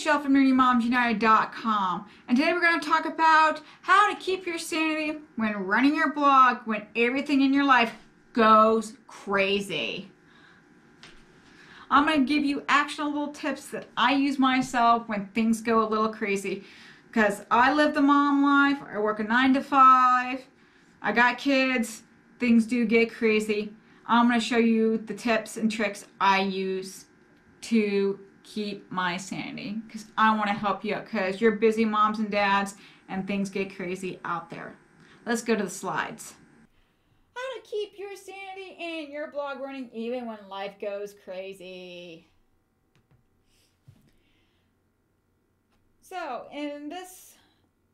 Michelle from NerdyMomsUnited.com, and today we're going to talk about how to keep your sanity when running your blog when everything in your life goes crazy. I'm going to give you actionable tips that I use myself when things go a little crazy, because I live the mom life. I work a 9 to 5. I got kids. Things do get crazy. I'm going to show you the tips and tricks I use to keep my sanity, because I want to help you out, because you're busy moms and dads and things get crazy out there. Let's go to the slides. How to keep your sanity and your blog running even when life goes crazy. So in this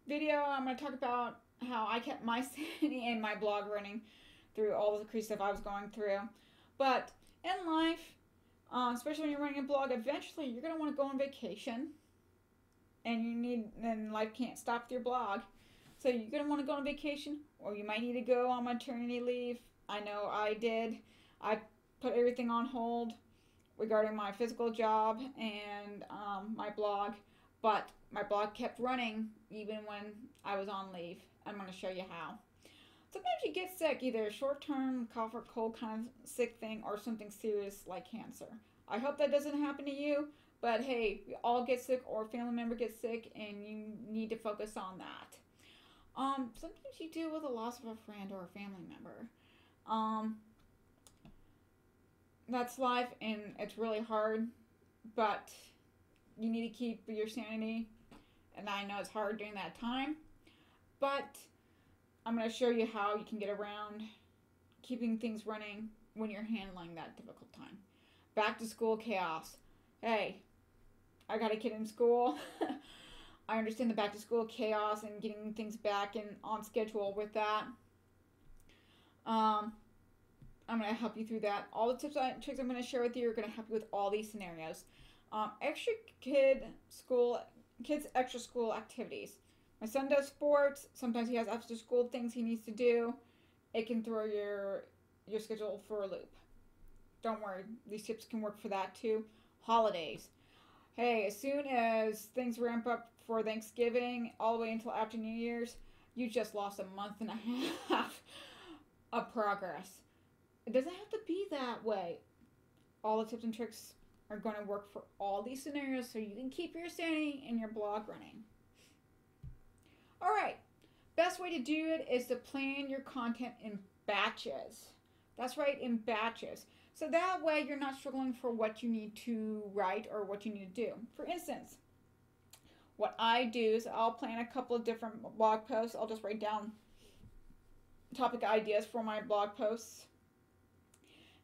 video, I'm going to talk about how I kept my sanity and my blog running through all the crazy stuff I was going through. But in life, especially when you're running a blog, eventually you're going to want to go on vacation, and life can't stop with your blog. So you're going to want to go on vacation, or you might need to go on maternity leave. I know I did. I put everything on hold regarding my physical job and my blog, but my blog kept running even when I was on leave. I'm going to show you how. Sometimes you get sick, either a short-term cough or cold kind of sick thing, or something serious like cancer. I hope that doesn't happen to you, but hey, we all get sick, or a family member gets sick, and you need to focus on that. Sometimes you deal with the loss of a friend or a family member. That's life, and it's really hard, but you need to keep your sanity, and I know it's hard during that time, but I'm going to show you how you can get around keeping things running when you're handling that difficult time. Back to school chaos. Hey, I got a kid in school. I understand the back to school chaos and getting things back and on schedule with that. I'm going to help you through that. All the tips and tricks I'm going to share with you are going to help you with all these scenarios. Kids' extra school activities. My son does sports. Sometimes he has after school things he needs to do. It can throw your schedule for a loop. Don't worry, these tips can work for that too. Holidays. Hey, as soon as things ramp up for Thanksgiving all the way until after New Year's, you just lost a month and a half of progress. It doesn't have to be that way. All the tips and tricks are going to work for all these scenarios so you can keep your sanity and your blog running. Alright, best way to do it is to plan your content in batches. That's right, in batches. So that way you're not struggling for what you need to write or what you need to do. For instance, what I do is I'll plan a couple of different blog posts. I'll just write down topic ideas for my blog posts.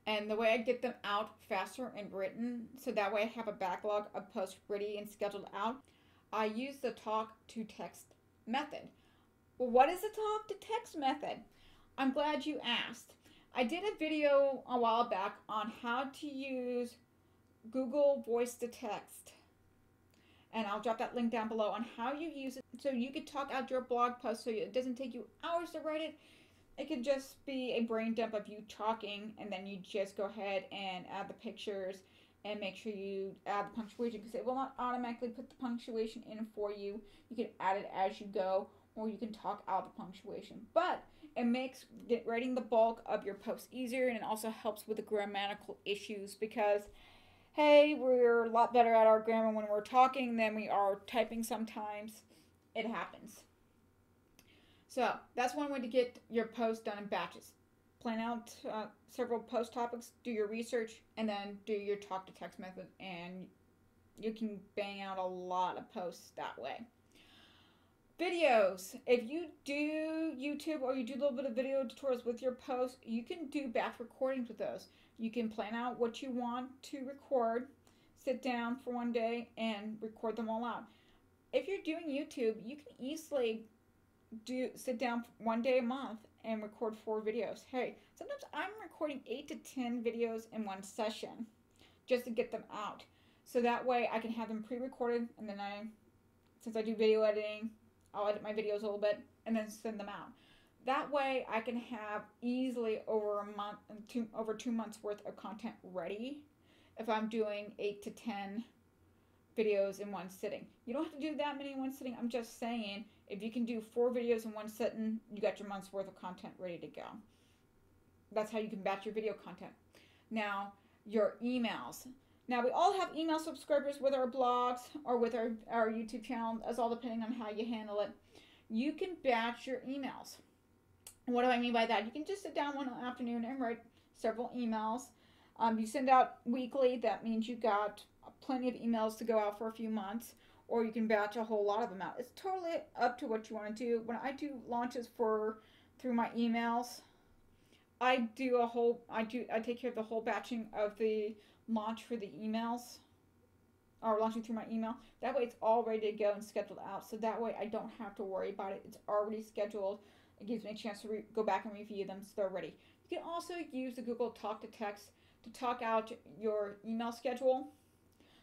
And the way I get them out faster and written, so that way I have a backlog of posts ready and scheduled out, I use the talk to text method. Well, what is the talk to text method? I'm glad you asked. I did a video a while back on how to use Google Voice to Text, and I'll drop that link down below on how you use it so you can talk out your blog post so it doesn't take you hours to write it. It could just be a brain dump of you talking, and then you just go ahead and add the pictures and make sure you add the punctuation, because it will not automatically put the punctuation in for you. You can add it as you go, or you can talk out the punctuation. But it makes writing the bulk of your posts easier, and it also helps with the grammatical issues, because, hey, we're a lot better at our grammar when we're talking than we are typing sometimes. It happens. So that's one way to get your post done in batches. Plan out several post topics, do your research, and then do your talk to text method, and you can bang out a lot of posts that way. Videos. If you do YouTube or you do a little bit of video tutorials with your posts, you can do batch recordings with those. You can plan out what you want to record, sit down for one day, and record them all out. If you're doing YouTube, you can easily sit down one day a month and record 4 videos. Hey, sometimes I'm recording 8 to 10 videos in one session just to get them out. So that way I can have them pre-recorded, and then since I do video editing, I'll edit my videos a little bit and then send them out. That way I can have easily over a month, over 2 months worth of content ready if I'm doing 8 to 10 videos in one sitting. You don't have to do that many in one sitting. I'm just saying, if you can do 4 videos in one sitting, you got your month's worth of content ready to go. That's how you can batch your video content. Now, your emails. Now, we all have email subscribers with our blogs or with our YouTube channel. That's all depending on how you handle it. You can batch your emails. What do I mean by that? You can just sit down one afternoon and write several emails. You send out weekly. That means you got plenty of emails to go out for a few months, or you can batch a whole lot of them out. It's totally up to what you want to do. When I do launches through my emails, I take care of the whole batching of the launch for the emails, or launching through my email. That way it's all ready to go and scheduled out. So that way I don't have to worry about it. It's already scheduled. It gives me a chance to go back and review them so they're ready. You can also use the Google Talk to Text to talk out your email schedule.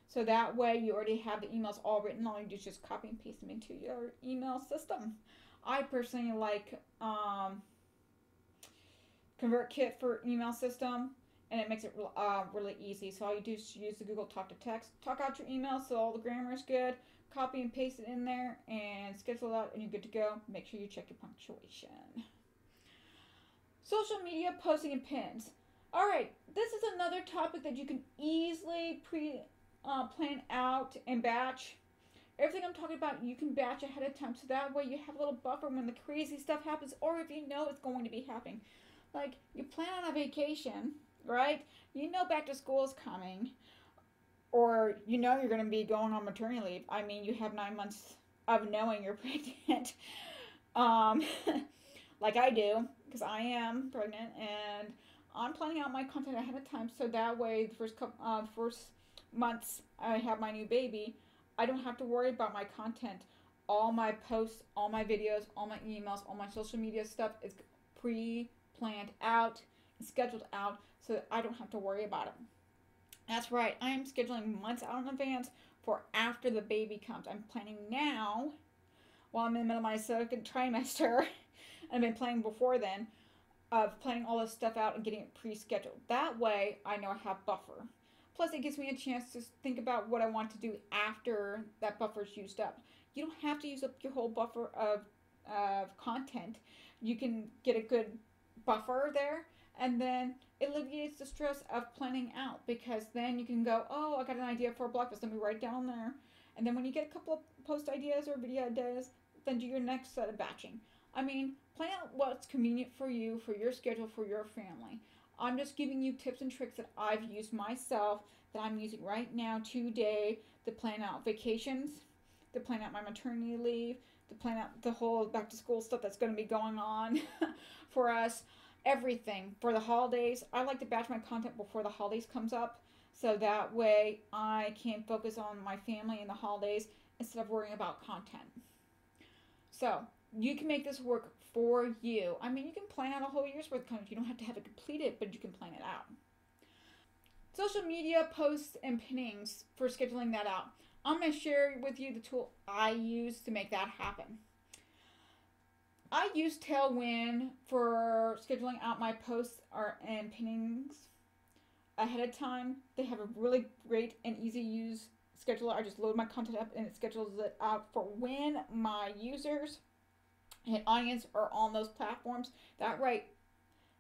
So that way you already have the emails all written. All you do is just copy and paste them into your email system. I personally like ConvertKit for email system, and it makes it really easy. So all you do is use the Google Talk to Text, talk out your email so all the grammar is good, copy and paste it in there, and schedule it out, and you're good to go. Make sure you check your punctuation. Social media posting and pins. All right, this is another topic that you can easily plan out and batch. Everything I'm talking about, you can batch ahead of time, so that way you have a little buffer when the crazy stuff happens, or if you know it's going to be happening. Like, you plan on a vacation, right? You know back to school is coming, or you know you're going to be going on maternity leave. I mean, you have 9 months of knowing you're pregnant. um, like I do, because I am pregnant, and I'm planning out my content ahead of time, so that way the first months I have my new baby, I don't have to worry about my content. All my posts, all my videos, all my emails, all my social media stuff is planned out and scheduled out, so that I don't have to worry about it. That's right, I am scheduling months out in advance for after the baby comes. I'm planning now while I'm in the middle of my second trimester. I've been planning before then of planning all this stuff out and getting it pre-scheduled. That way I know I have buffer. Plus it gives me a chance to think about what I want to do after that buffer is used up. You don't have to use up your whole buffer of content. You can get a good buffer there, and then it alleviates the stress of planning out, because then you can go, oh, I got an idea for a blog post, let me write it down there, and then when you get a couple of post ideas or video ideas, then do your next set of batching. I mean, plan out what's convenient for you, for your schedule, for your family. I'm just giving you tips and tricks that I've used myself, that I'm using right now today, to plan out vacations, to plan out my maternity leave, to plan out the whole back to school stuff that's going to be going on for us. Everything for the holidays. I like to batch my content before the holidays comes up, so that way I can focus on my family and the holidays instead of worrying about content. So you can make this work for you. I mean, you can plan out a whole year's worth of content. You don't have to have it completed, but you can plan it out. Social media posts and pinnings, for scheduling that out. I'm going to share with you the tool I use to make that happen. I use Tailwind for scheduling out my posts and pinnings ahead of time. They have a really great and easy use scheduler. I just load my content up and it schedules it out for when my users and audience are on those platforms. That right,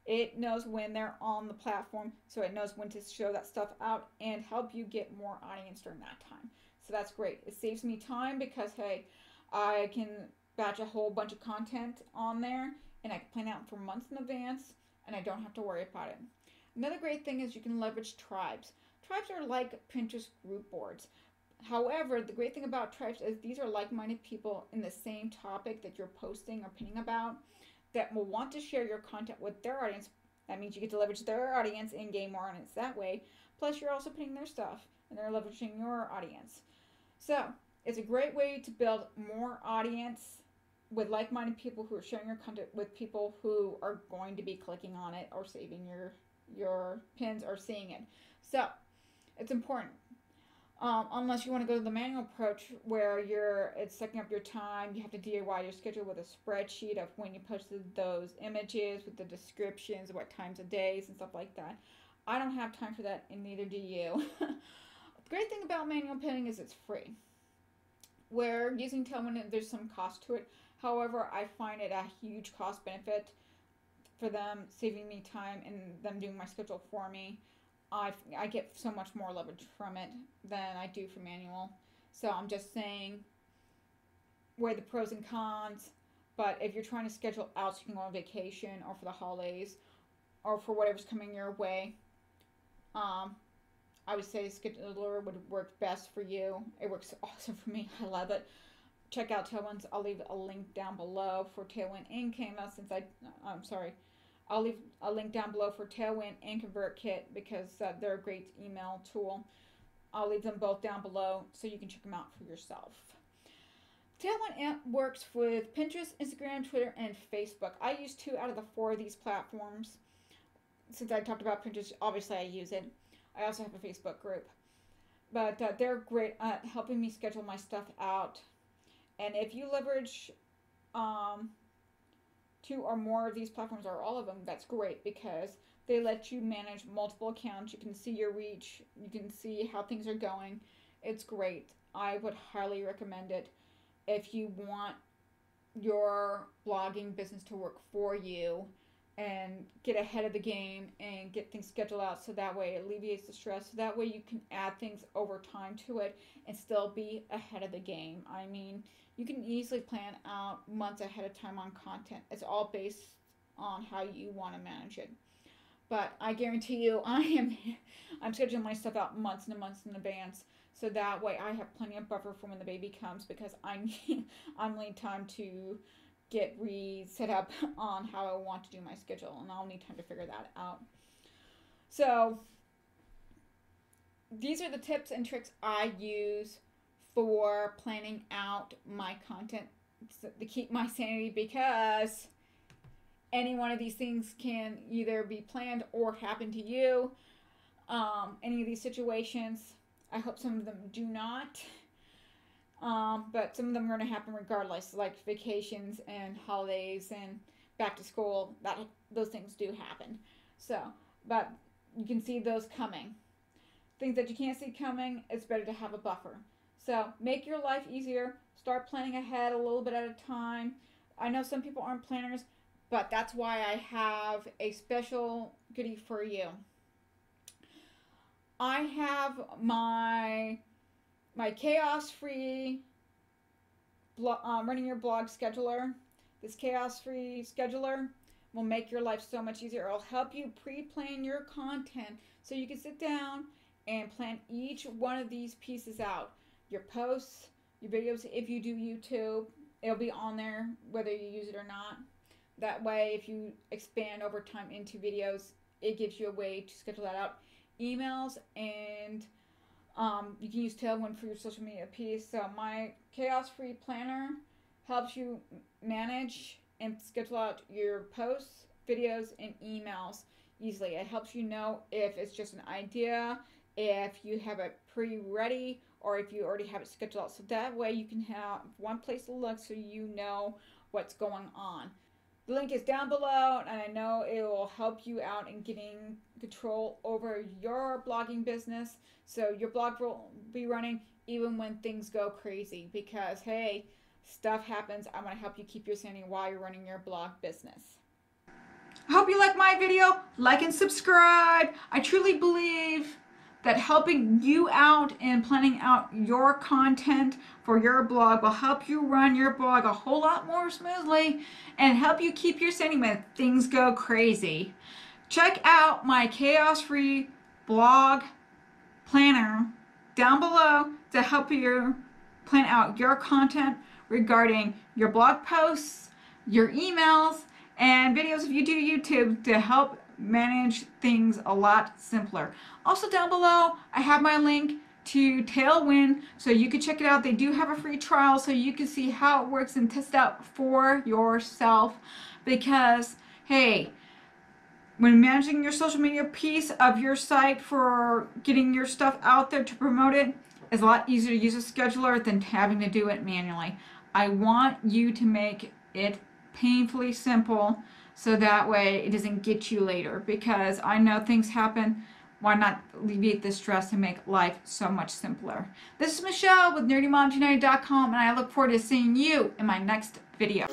it knows when they're on the platform, so it knows when to show that stuff out and help you get more audience during that time. So that's great. It saves me time because, hey, I can batch a whole bunch of content on there, and I can plan out for months in advance, and I don't have to worry about it. Another great thing is you can leverage tribes. Tribes are like Pinterest group boards. However, the great thing about tribes is these are like-minded people in the same topic that you're posting or pinning about that will want to share your content with their audience. That means you get to leverage their audience and gain more audience that way. Plus, you're also pinning their stuff, and they're leveraging your audience. So, it's a great way to build more audience with like-minded people who are sharing your content with people who are going to be clicking on it or saving your pins or seeing it. So it's important. Unless you want to go to the manual approach where it's sucking up your time, you have to DIY your schedule with a spreadsheet of when you posted those images with the descriptions, what times of days and stuff like that. I don't have time for that, and neither do you. Great thing about manual planning is it's free. Where using Tailwind, there's some cost to it. However, I find it a huge cost benefit for them, saving me time and them doing my schedule for me. I get so much more leverage from it than I do for manual. So I'm just saying weigh the pros and cons. But if you're trying to schedule out so you can go on vacation or for the holidays or for whatever's coming your way, um, I would say Scheduler would work best for you. It works awesome for me. I love it. Check out Tailwinds. I'll leave a link down below for Tailwind and Canva since I'm sorry. I'll leave a link down below for Tailwind and ConvertKit because they're a great email tool. I'll leave them both down below so you can check them out for yourself. Tailwind works with Pinterest, Instagram, Twitter, and Facebook. I use 2 out of the 4 of these platforms. Since I talked about Pinterest, obviously I use it. I also have a Facebook group. But they're great at helping me schedule my stuff out. And if you leverage 2 or more of these platforms, or all of them, that's great because they let you manage multiple accounts. You can see your reach. You can see how things are going. It's great. I would highly recommend it if you want your blogging business to work for you and get ahead of the game and get things scheduled out so that way it alleviates the stress. So that way you can add things over time to it and still be ahead of the game. I mean, you can easily plan out months ahead of time on content. It's all based on how you want to manage it. But I guarantee you, I'm scheduling my stuff out months and months in advance. So that way I have plenty of buffer for when the baby comes because I'm need time to get set up on how I want to do my schedule, and I'll need time to figure that out. So these are the tips and tricks I use for planning out my content to keep my sanity, because any one of these things can either be planned or happen to you. Any of these situations, I hope some of them do not. But some of them are going to happen regardless, like vacations and holidays and back to school. Those things do happen. So, but you can see those coming. Things that you can't see coming, it's better to have a buffer. So make your life easier. Start planning ahead a little bit at a time. I know some people aren't planners, but that's why I have a special goodie for you. I have my chaos-free running your blog scheduler. This chaos-free scheduler will make your life so much easier. It'll help you pre-plan your content so you can sit down and plan each one of these pieces out. Your posts, your videos, if you do YouTube, it'll be on there whether you use it or not. That way, if you expand over time into videos, it gives you a way to schedule that out. Emails, and you can use Tailwind for your social media piece. So my chaos-free planner helps you manage and schedule out your posts, videos, and emails easily. It helps you know if it's just an idea, if you have it pre-ready, or if you already have it scheduled out. So that way you can have one place to look so you know what's going on. The link is down below, and I know it will help you out in getting control over your blogging business. So your blog will be running even when things go crazy, because, hey, stuff happens. I want to help you keep your sanity while you're running your blog business. I hope you like my video. Like and subscribe. I truly believe that helping you out and planning out your content for your blog will help you run your blog a whole lot more smoothly and help you keep your sanity when things go crazy. Check out my chaos-free blog planner down below to help you plan out your content regarding your blog posts, your emails, and videos if you do YouTube, to help manage things a lot simpler. Also down below, I have my link to Tailwind, so you can check it out. They do have a free trial, so you can see how it works and test it out for yourself. Because, hey, when managing your social media piece of your site for getting your stuff out there to promote it, it's a lot easier to use a scheduler than having to do it manually. I want you to make it painfully simple so that way it doesn't get you later, because I know things happen why not alleviate the stress and make life so much simpler? This is Michelle with nerdymomgenetic.com, and I look forward to seeing you in my next video.